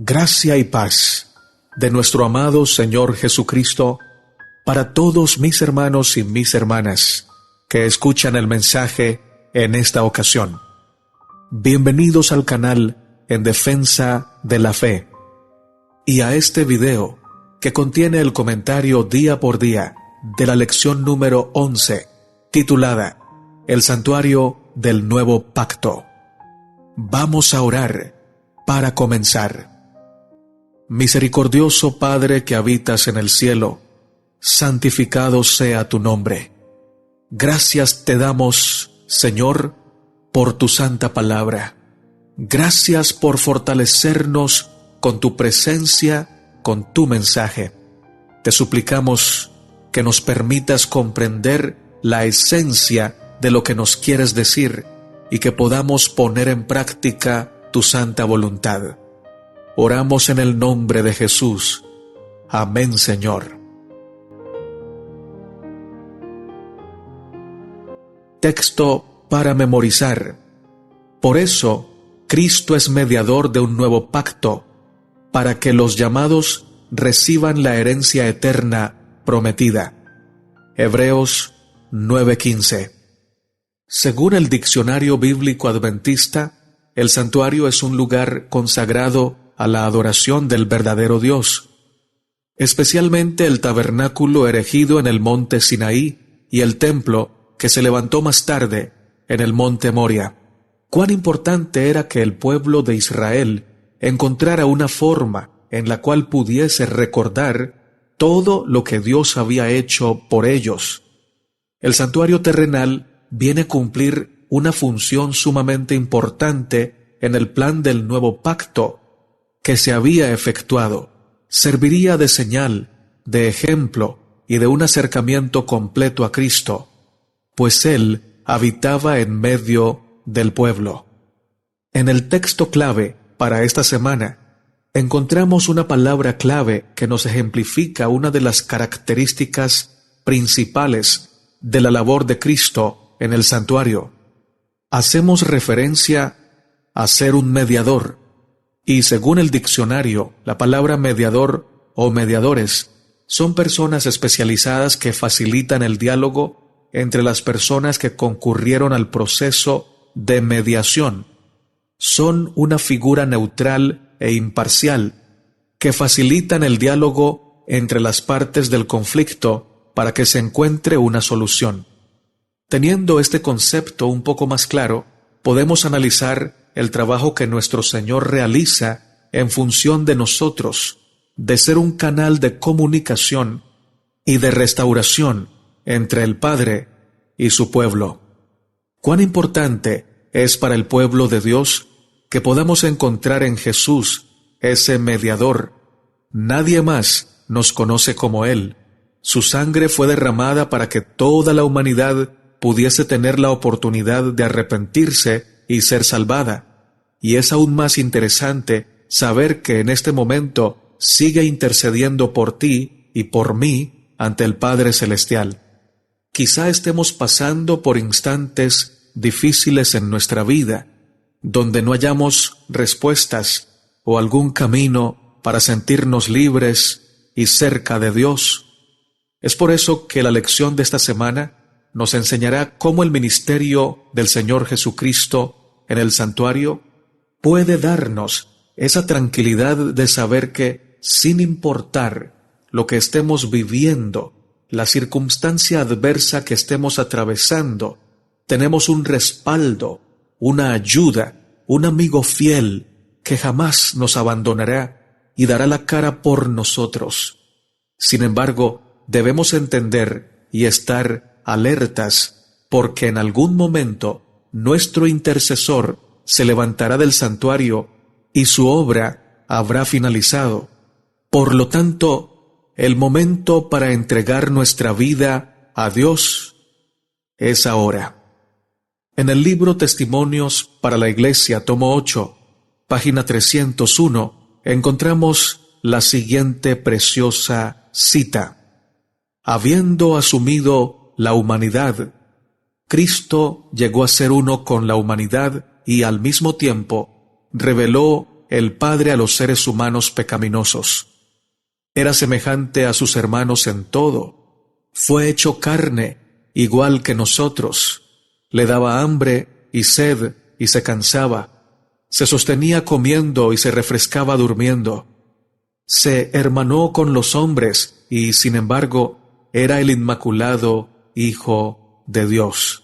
Gracia y paz de nuestro amado Señor Jesucristo para todos mis hermanos y mis hermanas que escuchan el mensaje en esta ocasión. Bienvenidos al canal En Defensa de la Fe y a este video que contiene el comentario día por día de la lección número 11, titulada El Santuario del Nuevo Pacto. Vamos a orar para comenzar. Misericordioso Padre que habitas en el cielo, santificado sea tu nombre. Gracias te damos, Señor, por tu santa palabra. Gracias por fortalecernos con tu presencia, con tu mensaje. Te suplicamos que nos permitas comprender la esencia de lo que nos quieres decir y que podamos poner en práctica tu santa voluntad. Oramos en el nombre de Jesús. Amén, Señor. Texto para memorizar. Por eso, Cristo es mediador de un nuevo pacto, para que los llamados reciban la herencia eterna prometida. Hebreos 9:15. Según el Diccionario Bíblico Adventista, el santuario es un lugar consagrado a la adoración del verdadero Dios, especialmente el tabernáculo erigido en el monte Sinaí y el templo que se levantó más tarde en el monte Moria. Cuán importante era que el pueblo de Israel encontrara una forma en la cual pudiese recordar todo lo que Dios había hecho por ellos. El santuario terrenal viene a cumplir una función sumamente importante en el plan del nuevo pacto que se había efectuado. Serviría de señal, de ejemplo y de un acercamiento completo a Cristo, pues Él habitaba en medio del pueblo. En el texto clave para esta semana, encontramos una palabra clave que nos ejemplifica una de las características principales de la labor de Cristo en el santuario. Hacemos referencia a ser un mediador, y según el diccionario, la palabra mediador o mediadores son personas especializadas que facilitan el diálogo entre las personas que concurrieron al proceso de mediación. Son una figura neutral e imparcial que facilitan el diálogo entre las partes del conflicto para que se encuentre una solución. Teniendo este concepto un poco más claro, podemos analizar el trabajo que nuestro Señor realiza en función de nosotros, de ser un canal de comunicación y de restauración entre el Padre y su pueblo. Cuán importante es para el pueblo de Dios que podamos encontrar en Jesús ese mediador. Nadie más nos conoce como Él. Su sangre fue derramada para que toda la humanidad pudiese tener la oportunidad de arrepentirse y ser salvada. Y es aún más interesante saber que en este momento sigue intercediendo por ti y por mí ante el Padre Celestial. Quizá estemos pasando por instantes difíciles en nuestra vida, donde no hallamos respuestas o algún camino para sentirnos libres y cerca de Dios. Es por eso que la lección de esta semana nos enseñará cómo el ministerio del Señor Jesucristo en el santuario puede darnos esa tranquilidad de saber que, sin importar lo que estemos viviendo, la circunstancia adversa que estemos atravesando, tenemos un respaldo, una ayuda, un amigo fiel que jamás nos abandonará y dará la cara por nosotros. Sin embargo, debemos entender y estar alertas, porque en algún momento nuestro intercesor se levantará del santuario y su obra habrá finalizado. Por lo tanto, el momento para entregar nuestra vida a Dios es ahora. En el libro Testimonios para la Iglesia, tomo 8, página 301, encontramos la siguiente preciosa cita. Habiendo asumido la humanidad, Cristo llegó a ser uno con la humanidad y al mismo tiempo reveló el Padre a los seres humanos pecaminosos. Era semejante a sus hermanos en todo. Fue hecho carne, igual que nosotros. Le daba hambre y sed y se cansaba. Se sostenía comiendo y se refrescaba durmiendo. Se hermanó con los hombres y, sin embargo, era el inmaculado Hijo de Dios.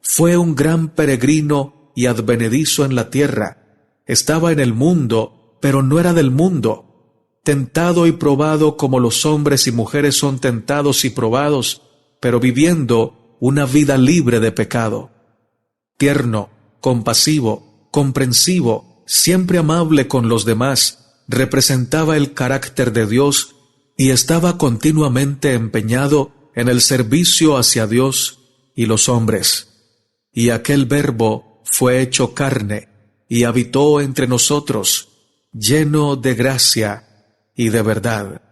Fue un gran peregrino y advenedizo en la tierra. Estaba en el mundo, pero no era del mundo. Tentado y probado como los hombres y mujeres son tentados y probados, pero viviendo una vida libre de pecado. Tierno, compasivo, comprensivo, siempre amable con los demás, representaba el carácter de Dios y estaba continuamente empeñado en el servicio hacia Dios y los hombres. Y aquel Verbo fue hecho carne y habitó entre nosotros, lleno de gracia y de verdad.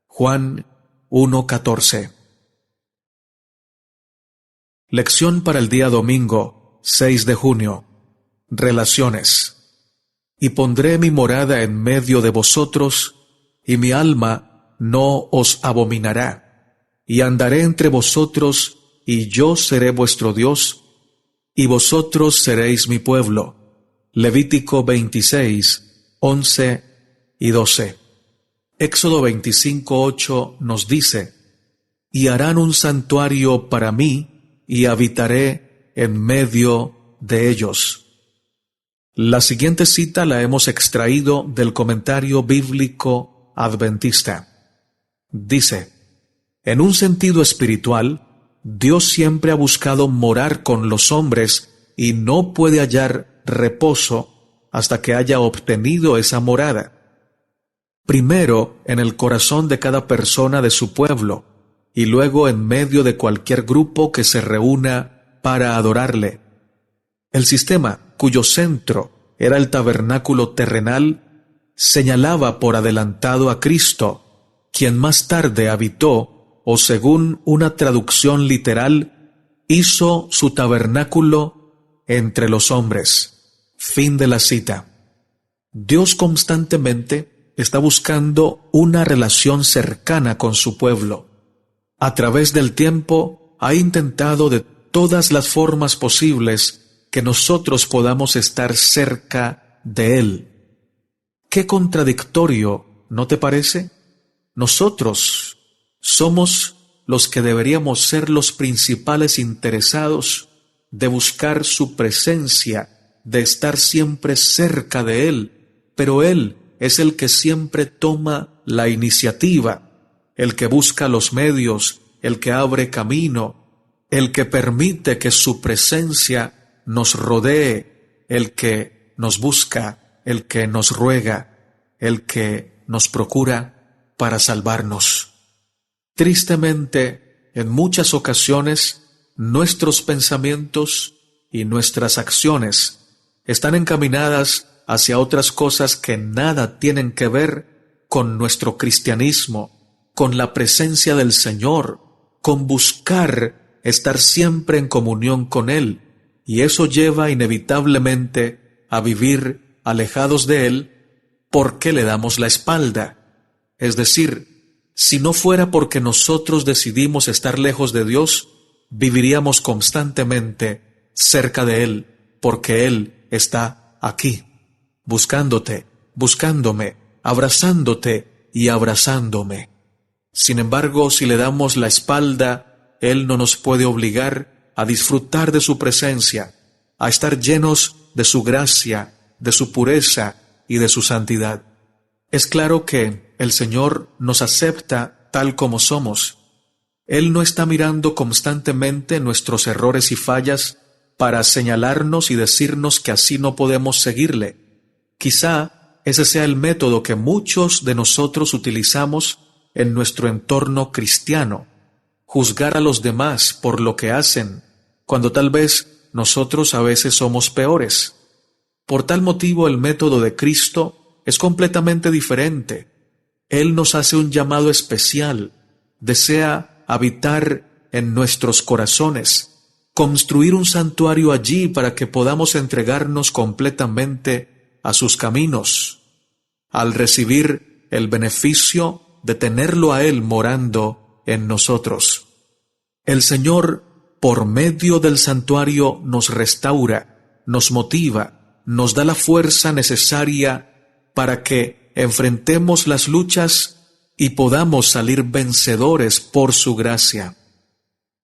Juan 1:14. Lección para el día domingo, 6 de junio. Relaciones. Y pondré mi morada en medio de vosotros, y mi alma no os abominará. Y andaré entre vosotros, y yo seré vuestro Dios, y vosotros seréis mi pueblo. Levítico 26, 11 y 12. Éxodo 25:8 nos dice: y harán un santuario para mí, y habitaré en medio de ellos. La siguiente cita la hemos extraído del comentario bíblico adventista. Dice: en un sentido espiritual, Dios siempre ha buscado morar con los hombres y no puede hallar reposo hasta que haya obtenido esa morada. Primero en el corazón de cada persona de su pueblo, y luego en medio de cualquier grupo que se reúna para adorarle. El sistema, cuyo centro era el tabernáculo terrenal, señalaba por adelantado a Cristo, quien más tarde habitó, o según una traducción literal, hizo su tabernáculo entre los hombres. Fin de la cita. Dios constantemente está buscando una relación cercana con su pueblo. A través del tiempo ha intentado de todas las formas posibles que nosotros podamos estar cerca de Él. ¡Qué contradictorio! ¿No te parece? Nosotros somos los que deberíamos ser los principales interesados de buscar su presencia, de estar siempre cerca de Él, pero Él es el que siempre toma la iniciativa, el que busca los medios, el que abre camino, el que permite que su presencia nos rodee, el que nos busca, el que nos ruega, el que nos procura para salvarnos. Tristemente, en muchas ocasiones, nuestros pensamientos y nuestras acciones están encaminadas hacia otras cosas que nada tienen que ver con nuestro cristianismo, con la presencia del Señor, con buscar estar siempre en comunión con Él, y eso lleva inevitablemente a vivir alejados de Él porque le damos la espalda. Es decir, si no fuera porque nosotros decidimos estar lejos de Dios, viviríamos constantemente cerca de Él, porque Él está aquí, buscándote, buscándome, abrazándote y abrazándome. Sin embargo, si le damos la espalda, Él no nos puede obligar a disfrutar de su presencia, a estar llenos de su gracia, de su pureza y de su santidad. Es claro que el Señor nos acepta tal como somos. Él no está mirando constantemente nuestros errores y fallas para señalarnos y decirnos que así no podemos seguirle. Quizá ese sea el método que muchos de nosotros utilizamos en nuestro entorno cristiano, juzgar a los demás por lo que hacen, cuando tal vez nosotros a veces somos peores. Por tal motivo el método de Cristo es completamente diferente. Él nos hace un llamado especial, desea habitar en nuestros corazones, construir un santuario allí para que podamos entregarnos completamente a sus caminos, al recibir el beneficio de tenerlo a Él morando en nosotros. El Señor, por medio del santuario, nos restaura, nos motiva, nos da la fuerza necesaria para que enfrentemos las luchas y podamos salir vencedores por su gracia.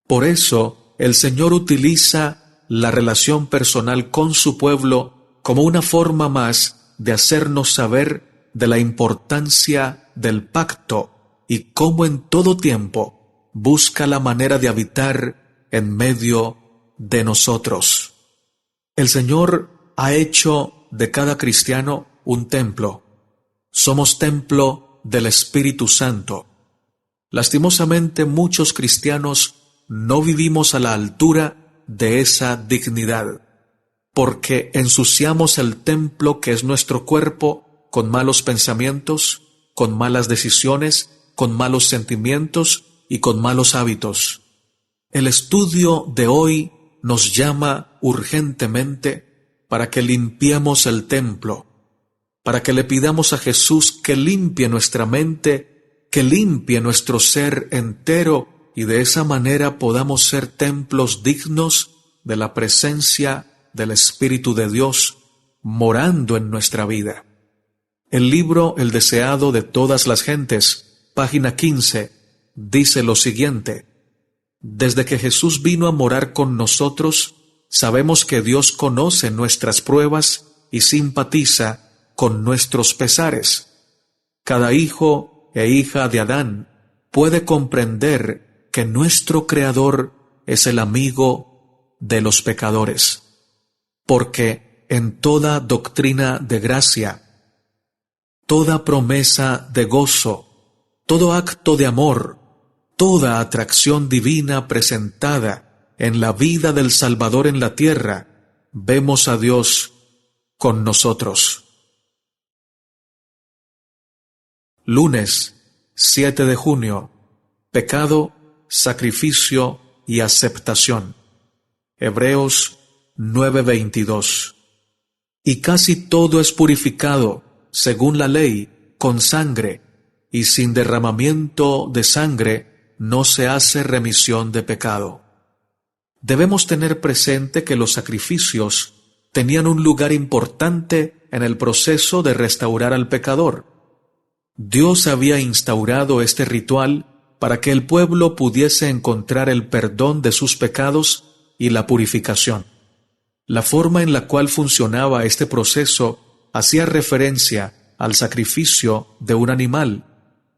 Por eso, el Señor utiliza la relación personal con su pueblo como una forma más de hacernos saber de la importancia del pacto y cómo en todo tiempo busca la manera de habitar en medio de nosotros. El Señor ha hecho de cada cristiano un templo. Somos templo del Espíritu Santo. Lastimosamente, muchos cristianos no vivimos a la altura de esa dignidad, porque ensuciamos el templo que es nuestro cuerpo con malos pensamientos, con malas decisiones, con malos sentimientos y con malos hábitos. El estudio de hoy nos llama urgentemente para que limpiemos el templo, para que le pidamos a Jesús que limpie nuestra mente, que limpie nuestro ser entero, y de esa manera podamos ser templos dignos de la presencia del Espíritu de Dios morando en nuestra vida. El libro El deseado de todas las gentes, página 15, dice lo siguiente: desde que Jesús vino a morar con nosotros, sabemos que Dios conoce nuestras pruebas y simpatiza con nuestros pesares. Cada hijo e hija de Adán puede comprender que nuestro Creador es el amigo de los pecadores, porque en toda doctrina de gracia, toda promesa de gozo, todo acto de amor, toda atracción divina presentada en la vida del Salvador en la tierra, vemos a Dios con nosotros. Lunes 7 de junio. Pecado, sacrificio y aceptación. Hebreos 9:22. Y casi todo es purificado, según la ley, con sangre, y sin derramamiento de sangre no se hace remisión de pecado. Debemos tener presente que los sacrificios tenían un lugar importante en el proceso de restaurar al pecador. Dios había instaurado este ritual para que el pueblo pudiese encontrar el perdón de sus pecados y la purificación. La forma en la cual funcionaba este proceso hacía referencia al sacrificio de un animal,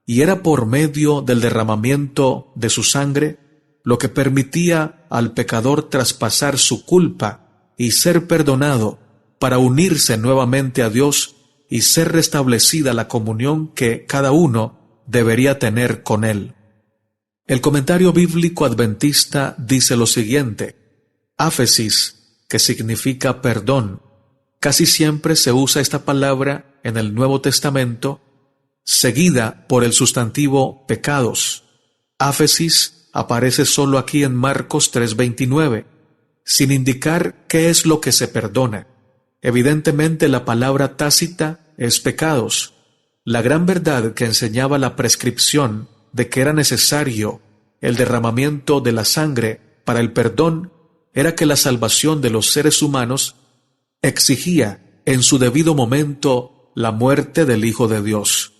y era por medio del derramamiento de su sangre lo que permitía al pecador traspasar su culpa y ser perdonado para unirse nuevamente a Dios y ser restablecida la comunión que cada uno debería tener con Él. El comentario bíblico adventista dice lo siguiente: áfesis, que significa perdón. Casi siempre se usa esta palabra en el Nuevo Testamento, seguida por el sustantivo pecados. Áfesis aparece solo aquí en Marcos 3:29, sin indicar qué es lo que se perdona. Evidentemente la palabra tácita es pecados. La gran verdad que enseñaba la prescripción de que era necesario el derramamiento de la sangre para el perdón era que la salvación de los seres humanos exigía en su debido momento la muerte del Hijo de Dios.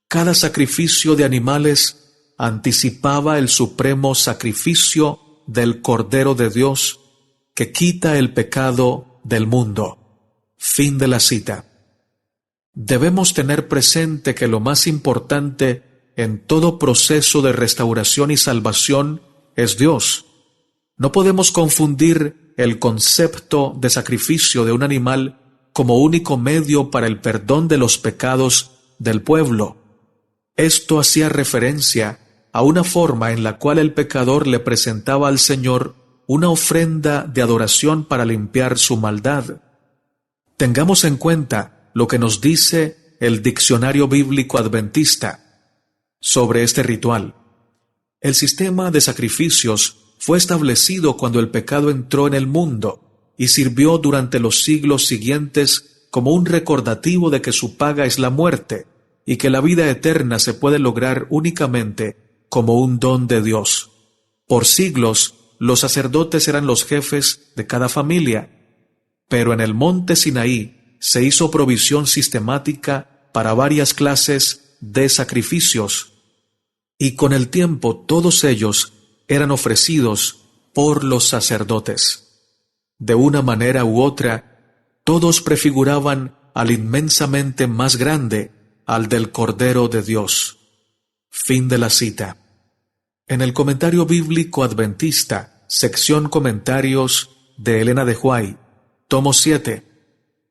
Cada sacrificio de animales anticipaba el supremo sacrificio del Cordero de Dios que quita el pecado del mundo. Fin de la cita. Debemos tener presente que lo más importante en todo proceso de restauración y salvación es Dios. No podemos confundir el concepto de sacrificio de un animal como único medio para el perdón de los pecados del pueblo. Esto hacía referencia a una forma en la cual el pecador le presentaba al Señor una ofrenda de adoración para limpiar su maldad. Tengamos en cuenta lo que nos dice el Diccionario Bíblico Adventista sobre este ritual. El sistema de sacrificios fue establecido cuando el pecado entró en el mundo y sirvió durante los siglos siguientes como un recordativo de que su paga es la muerte y que la vida eterna se puede lograr únicamente como un don de Dios. Por siglos, los sacerdotes eran los jefes de cada familia, pero en el monte Sinaí se hizo provisión sistemática para varias clases de sacrificios, y con el tiempo todos ellos eran ofrecidos por los sacerdotes. De una manera u otra, todos prefiguraban al inmensamente más grande, al del Cordero de Dios. Fin de la cita. En el Comentario Bíblico Adventista, sección Comentarios de Elena de White, tomo 7,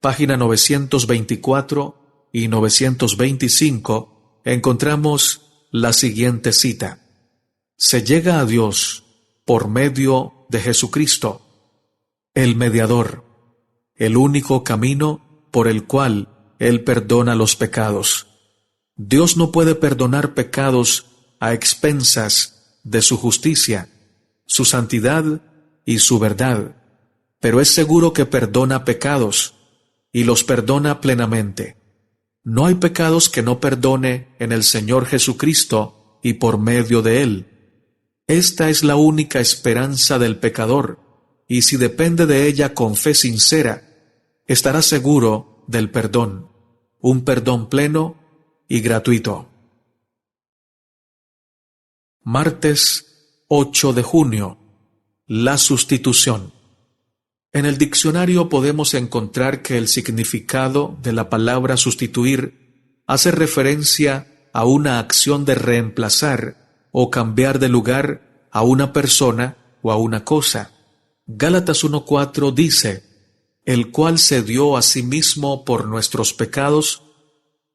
página 924 y 925, encontramos la siguiente cita. Se llega a Dios por medio de Jesucristo, el mediador, el único camino por el cual Él perdona los pecados. Dios no puede perdonar pecados a expensas de su justicia, su santidad y su verdad, pero es seguro que perdona pecados, y los perdona plenamente. No hay pecados que no perdone en el Señor Jesucristo y por medio de Él. Esta es la única esperanza del pecador, y si depende de ella con fe sincera, estará seguro del perdón, un perdón pleno y gratuito. Martes 8 de junio. La sustitución. En el diccionario podemos encontrar que el significado de la palabra sustituir hace referencia a una acción de reemplazar o cambiar de lugar a una persona o a una cosa. Gálatas 1:4 dice, el cual se dio a sí mismo por nuestros pecados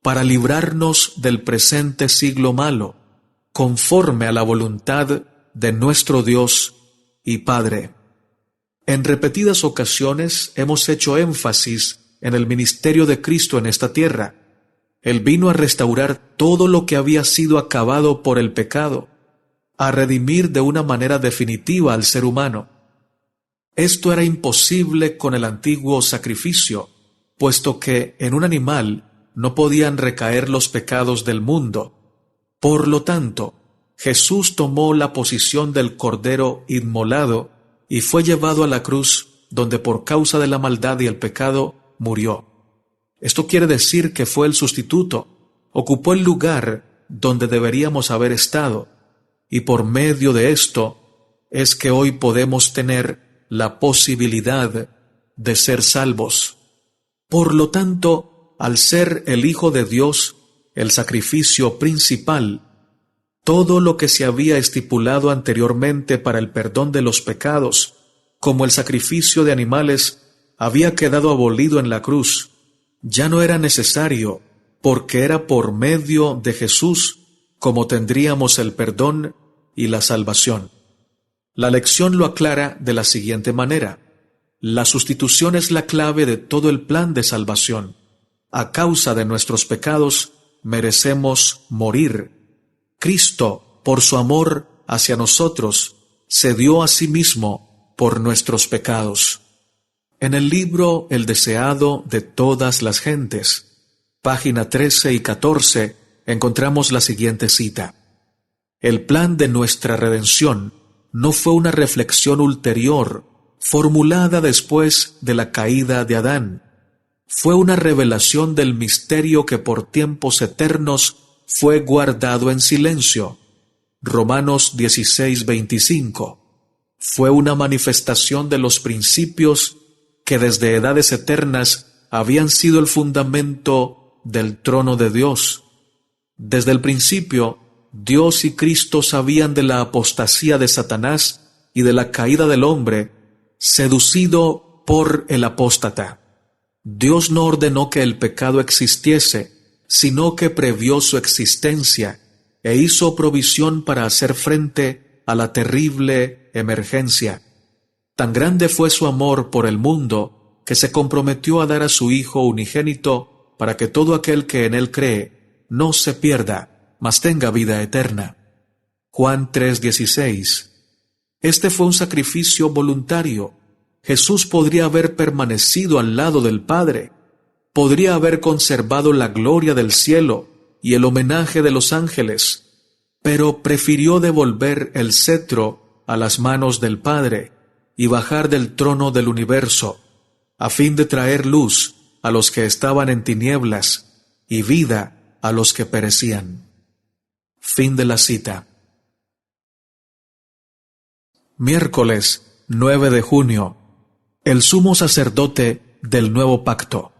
para librarnos del presente siglo malo, conforme a la voluntad de nuestro Dios y Padre. En repetidas ocasiones hemos hecho énfasis en el ministerio de Cristo en esta tierra. Él vino a restaurar todo lo que había sido acabado por el pecado, a redimir de una manera definitiva al ser humano. Esto era imposible con el antiguo sacrificio, puesto que en un animal no podían recaer los pecados del mundo. Por lo tanto, Jesús tomó la posición del Cordero inmolado y fue llevado a la cruz, donde por causa de la maldad y el pecado murió. Esto quiere decir que fue el sustituto, ocupó el lugar donde deberíamos haber estado, y por medio de esto es que hoy podemos tener la posibilidad de ser salvos. Por lo tanto, al ser el Hijo de Dios el sacrificio principal, todo lo que se había estipulado anteriormente para el perdón de los pecados, como el sacrificio de animales, había quedado abolido en la cruz. Ya no era necesario, porque era por medio de Jesús como tendríamos el perdón y la salvación. La lección lo aclara de la siguiente manera. La sustitución es la clave de todo el plan de salvación. A causa de nuestros pecados, merecemos morir. Cristo, por su amor hacia nosotros, se dio a sí mismo por nuestros pecados. En el libro El deseado de todas las gentes, página 13 y 14, encontramos la siguiente cita. El plan de nuestra redención no fue una reflexión ulterior, formulada después de la caída de Adán. Fue una revelación del misterio que por tiempos eternos fue guardado en silencio. Romanos 16:25. Fue una manifestación de los principios que desde edades eternas habían sido el fundamento del trono de Dios. Desde el principio, Dios y Cristo sabían de la apostasía de Satanás y de la caída del hombre, seducido por el apóstata. Dios no ordenó que el pecado existiese, sino que previó su existencia e hizo provisión para hacer frente a la terrible emergencia. Tan grande fue su amor por el mundo que se comprometió a dar a su Hijo unigénito para que todo aquel que en él cree no se pierda, mas tenga vida eterna. Juan 3:16. Este fue un sacrificio voluntario. Jesús podría haber permanecido al lado del Padre, podría haber conservado la gloria del cielo y el homenaje de los ángeles, pero prefirió devolver el cetro a las manos del Padre y bajar del trono del universo, a fin de traer luz a los que estaban en tinieblas y vida a los que perecían. Fin de la cita. Miércoles 9 de junio. El sumo sacerdote del nuevo pacto.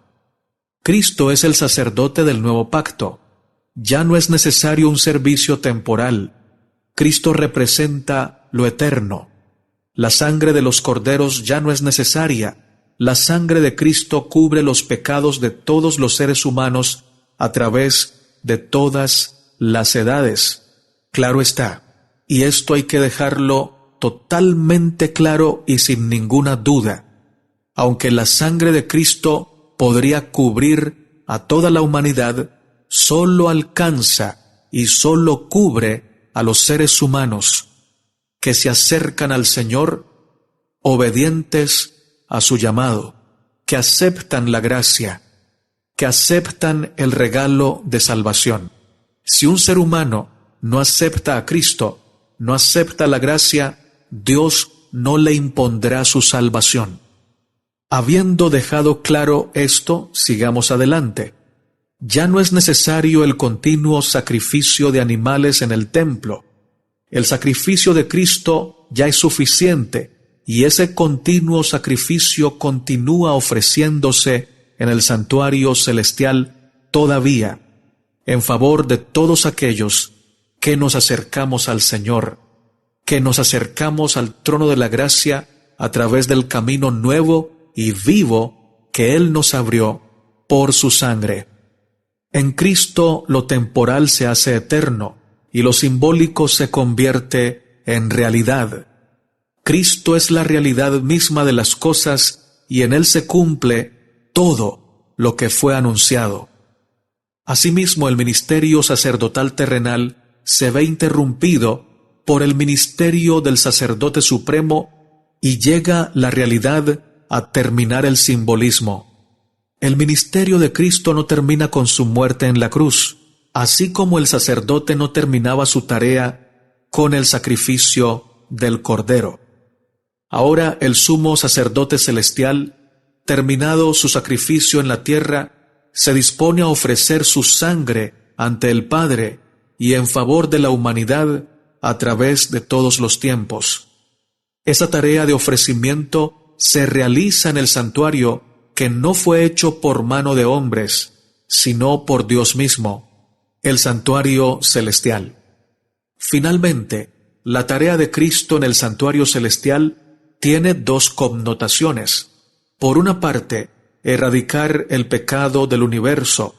Cristo es el sacerdote del nuevo pacto. Ya no es necesario un servicio temporal. Cristo representa lo eterno. La sangre de los corderos ya no es necesaria. La sangre de Cristo cubre los pecados de todos los seres humanos a través de todas las edades. Claro está, y esto hay que dejarlo totalmente claro y sin ninguna duda. Aunque la sangre de Cristo podría cubrir a toda la humanidad, solo alcanza y solo cubre a los seres humanos que se acercan al Señor, obedientes a su llamado, que aceptan la gracia, que aceptan el regalo de salvación. Si un ser humano no acepta a Cristo, no acepta la gracia, Dios no le impondrá su salvación. Habiendo dejado claro esto, sigamos adelante. Ya no es necesario el continuo sacrificio de animales en el templo. El sacrificio de Cristo ya es suficiente, y ese continuo sacrificio continúa ofreciéndose en el santuario celestial todavía, en favor de todos aquellos que nos acercamos al Señor, que nos acercamos al trono de la gracia a través del camino nuevo y vivo que Él nos abrió por su sangre. En Cristo lo temporal se hace eterno y lo simbólico se convierte en realidad. Cristo es la realidad misma de las cosas y en Él se cumple todo lo que fue anunciado. Asimismo, el ministerio sacerdotal terrenal se ve interrumpido por el ministerio del sacerdote supremo y llega la realidad a terminar el simbolismo. El ministerio de Cristo no termina con su muerte en la cruz, así como el sacerdote no terminaba su tarea con el sacrificio del Cordero. Ahora el sumo sacerdote celestial, terminado su sacrificio en la tierra, se dispone a ofrecer su sangre ante el Padre y en favor de la humanidad a través de todos los tiempos. Esa tarea de ofrecimiento se realiza en el santuario que no fue hecho por mano de hombres, sino por Dios mismo, el santuario celestial. Finalmente, la tarea de Cristo en el santuario celestial tiene dos connotaciones. Por una parte, erradicar el pecado del universo,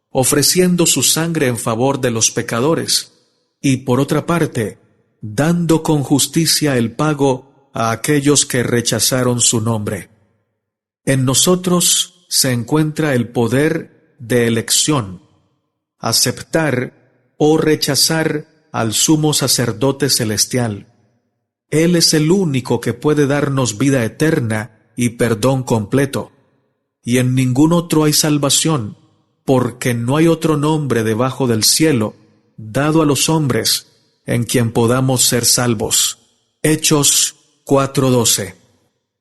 ofreciendo su sangre en favor de los pecadores, y por otra parte, dando con justicia el pago a aquellos que rechazaron su nombre. En nosotros se encuentra el poder de elección, aceptar o rechazar al sumo sacerdote celestial. Él es el único que puede darnos vida eterna y perdón completo, y en ningún otro hay salvación, porque no hay otro nombre debajo del cielo dado a los hombres en quien podamos ser salvos. Hechos 4:12.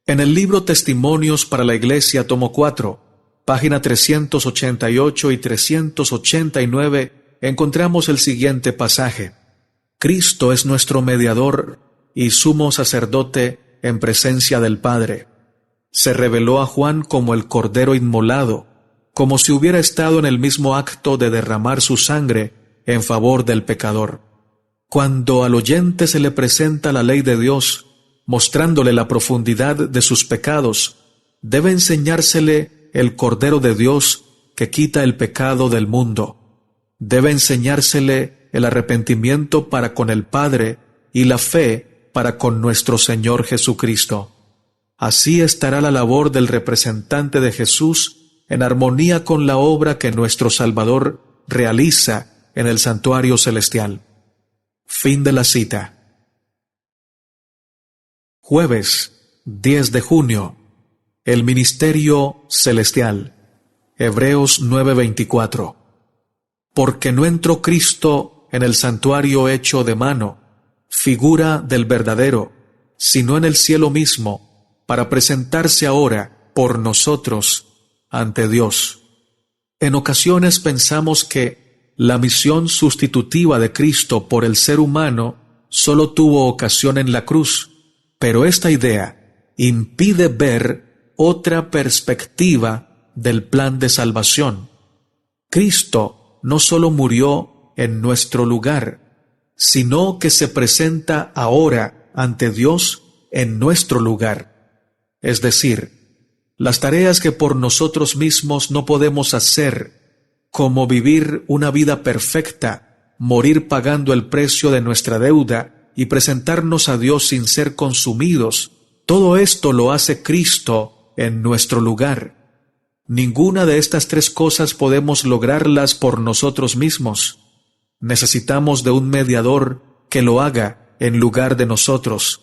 En el libro Testimonios para la Iglesia, tomo 4, página 388 y 389, encontramos el siguiente pasaje. Cristo es nuestro mediador y sumo sacerdote en presencia del Padre. Se reveló a Juan como el Cordero inmolado, como si hubiera estado en el mismo acto de derramar su sangre en favor del pecador. Cuando al oyente se le presenta la ley de Dios, mostrándole la profundidad de sus pecados, debe enseñársele el Cordero de Dios que quita el pecado del mundo. Debe enseñársele el arrepentimiento para con el Padre y la fe para con nuestro Señor Jesucristo. Así estará la labor del representante de Jesús en armonía con la obra que nuestro Salvador realiza en el santuario celestial. Fin de la cita. Jueves 10 de junio. El ministerio celestial. Hebreos 9:24. Porque no entró Cristo en el santuario hecho de mano, figura del verdadero, sino en el cielo mismo, para presentarse ahora por nosotros ante Dios. En ocasiones pensamos que la misión sustitutiva de Cristo por el ser humano solo tuvo ocasión en la cruz, pero esta idea impide ver otra perspectiva del plan de salvación. Cristo no solo murió en nuestro lugar, sino que se presenta ahora ante Dios en nuestro lugar. Es decir, las tareas que por nosotros mismos no podemos hacer, como vivir una vida perfecta, morir pagando el precio de nuestra deuda y presentarnos a Dios sin ser consumidos, todo esto lo hace Cristo en nuestro lugar. Ninguna de estas tres cosas podemos lograrlas por nosotros mismos. Necesitamos de un mediador que lo haga en lugar de nosotros.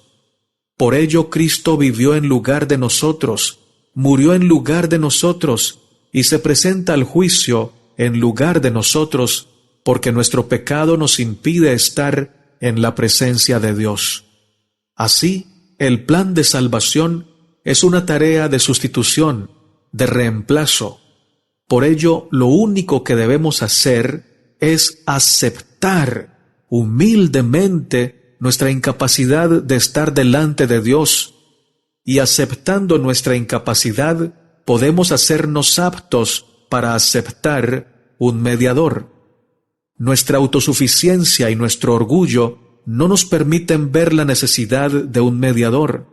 Por ello Cristo vivió en lugar de nosotros, murió en lugar de nosotros y se presenta al juicio en lugar de nosotros, porque nuestro pecado nos impide estar en la presencia de Dios. Así, el plan de salvación es una tarea de sustitución, de reemplazo. Por ello, lo único que debemos hacer es aceptar humildemente nuestra incapacidad de estar delante de Dios, y aceptando nuestra incapacidad, podemos hacernos aptos para aceptar un mediador. Nuestra autosuficiencia y nuestro orgullo no nos permiten ver la necesidad de un mediador,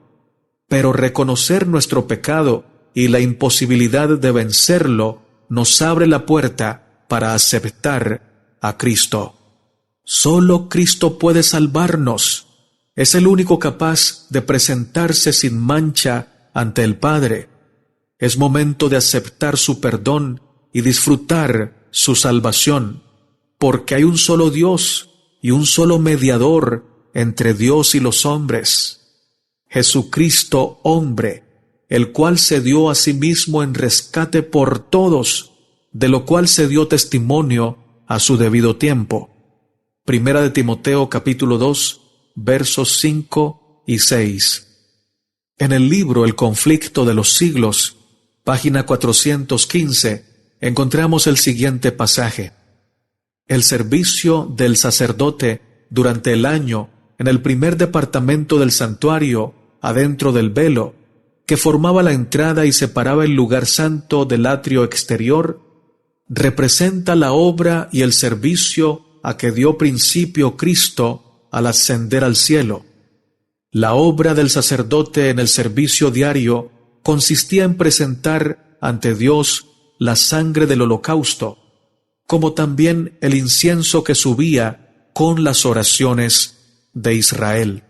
pero reconocer nuestro pecado y la imposibilidad de vencerlo nos abre la puerta para aceptar a Cristo. Solo Cristo puede salvarnos. Es el único capaz de presentarse sin mancha ante el Padre. Es momento de aceptar su perdón y disfrutar su salvación, porque hay un solo Dios y un solo mediador entre Dios y los hombres, Jesucristo hombre, el cual se dio a sí mismo en rescate por todos, de lo cual se dio testimonio a su debido tiempo. Primera de Timoteo capítulo 2, versos 5 y 6. En el libro El conflicto de los siglos, página 415, encontramos el siguiente pasaje. El servicio del sacerdote durante el año en el primer departamento del santuario, adentro del velo, que formaba la entrada y separaba el lugar santo del atrio exterior, representa la obra y el servicio a que dio principio Cristo al ascender al cielo. La obra del sacerdote en el servicio diario consistía en presentar ante Dios la sangre del holocausto, como también el incienso que subía con las oraciones de Israel.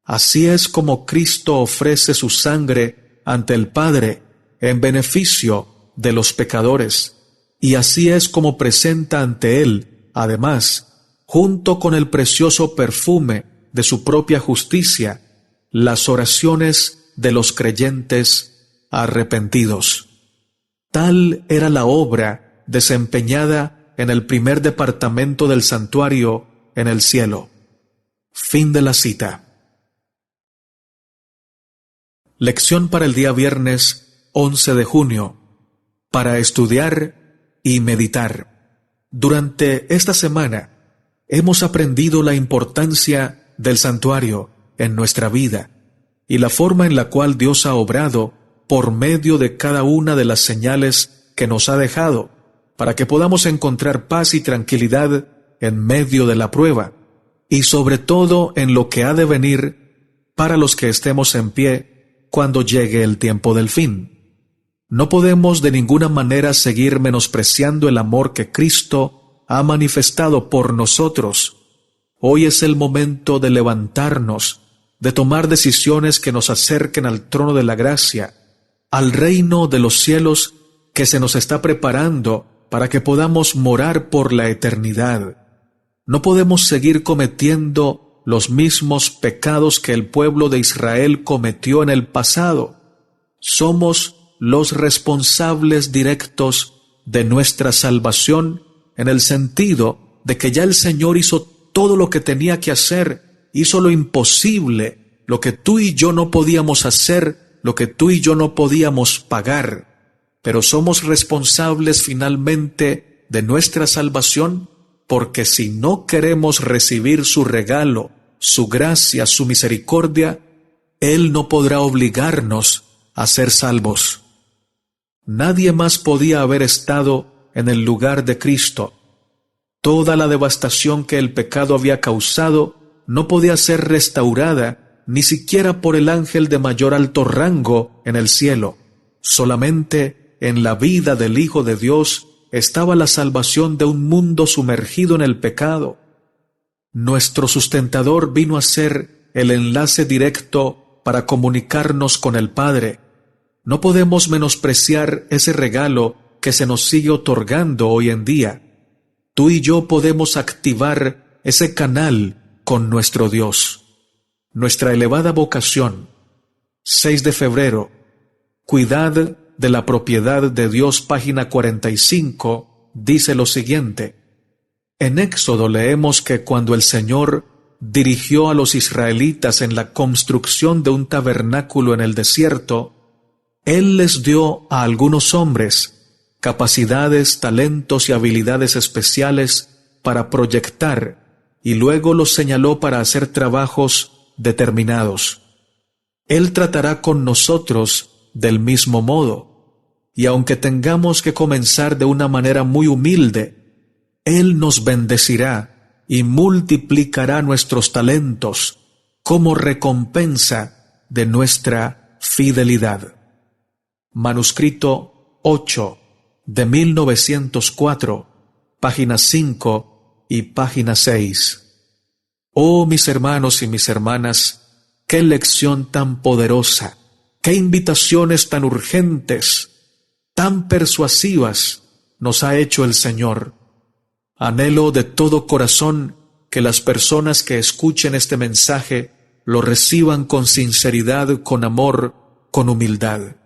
Así es como Cristo ofrece su sangre ante el Padre en beneficio de los pecadores, y así es como presenta ante Él, además, junto con el precioso perfume de su propia justicia, las oraciones de los creyentes arrepentidos. Tal era la obra desempeñada en el primer departamento del santuario en el cielo. Fin de la cita. Lección para el día viernes 11 de junio, para estudiar y meditar. Durante esta semana hemos aprendido la importancia del santuario en nuestra vida y la forma en la cual Dios ha obrado por medio de cada una de las señales que nos ha dejado, para que podamos encontrar paz y tranquilidad en medio de la prueba, y sobre todo en lo que ha de venir para los que estemos en pie cuando llegue el tiempo del fin. No podemos de ninguna manera seguir menospreciando el amor que Cristo ha manifestado por nosotros. Hoy es el momento de levantarnos, de tomar decisiones que nos acerquen al trono de la gracia, al reino de los cielos que se nos está preparando para que podamos morar por la eternidad. No podemos seguir cometiendo los mismos pecados que el pueblo de Israel cometió en el pasado. Somos los responsables directos de nuestra salvación, en el sentido de que ya el Señor hizo todo lo que tenía que hacer, hizo lo imposible, lo que tú y yo no podíamos hacer, lo que tú y yo no podíamos pagar. Pero somos responsables finalmente de nuestra salvación, porque si no queremos recibir su regalo, su gracia, su misericordia, Él no podrá obligarnos a ser salvos. Nadie más podía haber estado en el lugar de Cristo. Toda la devastación que el pecado había causado no podía ser restaurada ni siquiera por el ángel de mayor alto rango en el cielo. Solamente en la vida del Hijo de Dios estaba la salvación de un mundo sumergido en el pecado. Nuestro sustentador vino a ser el enlace directo para comunicarnos con el Padre. No podemos menospreciar ese regalo que se nos sigue otorgando hoy en día. Tú y yo podemos activar ese canal con nuestro Dios. Nuestra elevada vocación, 6 de febrero, Cuidad de la propiedad de Dios, página 45, dice lo siguiente. En Éxodo leemos que cuando el Señor dirigió a los israelitas en la construcción de un tabernáculo en el desierto, Él les dio a algunos hombres capacidades, talentos y habilidades especiales para proyectar, y luego los señaló para hacer trabajos determinados. Él tratará con nosotros del mismo modo, y aunque tengamos que comenzar de una manera muy humilde, Él nos bendecirá y multiplicará nuestros talentos como recompensa de nuestra fidelidad. Manuscrito 8 de 1904, página 5 y página 6. Oh, mis hermanos y mis hermanas, qué lección tan poderosa, qué invitaciones tan urgentes, tan persuasivas nos ha hecho el Señor. Anhelo de todo corazón que las personas que escuchen este mensaje lo reciban con sinceridad, con amor, con humildad.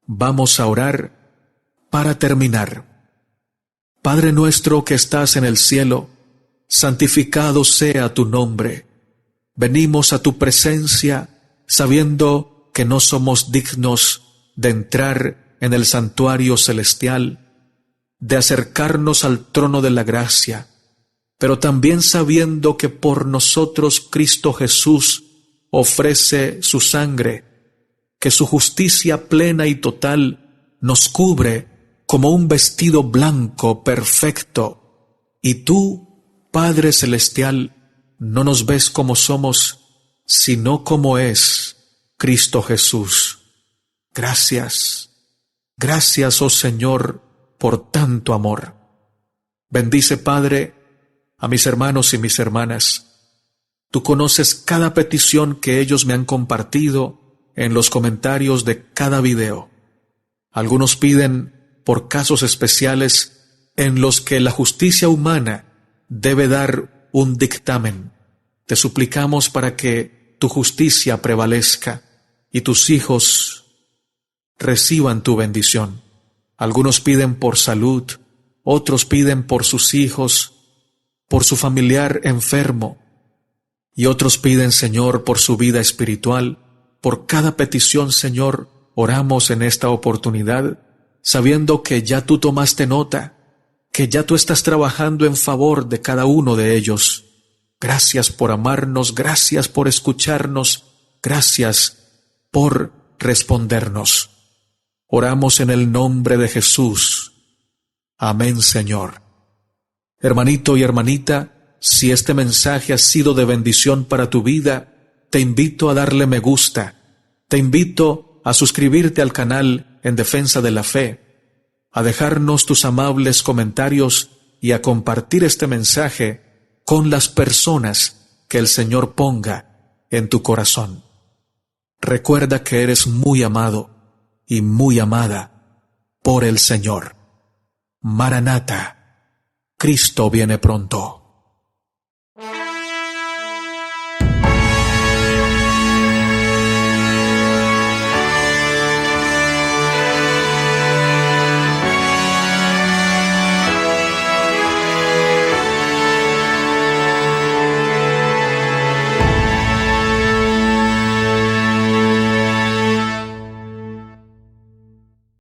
Vamos a orar para terminar. Padre nuestro que estás en el cielo, santificado sea tu nombre. Venimos a tu presencia sabiendo que no somos dignos de entrar en el santuario celestial, de acercarnos al trono de la gracia, pero también sabiendo que por nosotros Cristo Jesús ofrece su sangre, que su justicia plena y total nos cubre como un vestido blanco perfecto, y tú, Padre Celestial, no nos ves como somos, sino como es Cristo Jesús. Gracias, gracias, oh Señor, por tanto amor. Bendice, Padre, a mis hermanos y mis hermanas. Tú conoces cada petición que ellos me han compartido en los comentarios de cada video. Algunos piden por casos especiales en los que la justicia humana debe dar un dictamen. Te suplicamos para que tu justicia prevalezca y tus hijos reciban tu bendición. Algunos piden por salud, otros piden por sus hijos, por su familiar enfermo, y otros piden, Señor, por su vida espiritual. Por cada petición, Señor, oramos en esta oportunidad, sabiendo que ya tú tomaste nota, que ya tú estás trabajando en favor de cada uno de ellos. Gracias por amarnos, gracias por escucharnos, gracias por respondernos. Oramos en el nombre de Jesús. Amén, Señor. Hermanito y hermanita, si este mensaje ha sido de bendición para tu vida, te invito a darle me gusta. Te invito a suscribirte al canal En Defensa de la Fe, a dejarnos tus amables comentarios y a compartir este mensaje con las personas que el Señor ponga en tu corazón. Recuerda que eres muy amado y muy amada por el Señor. Maranata, Cristo viene pronto.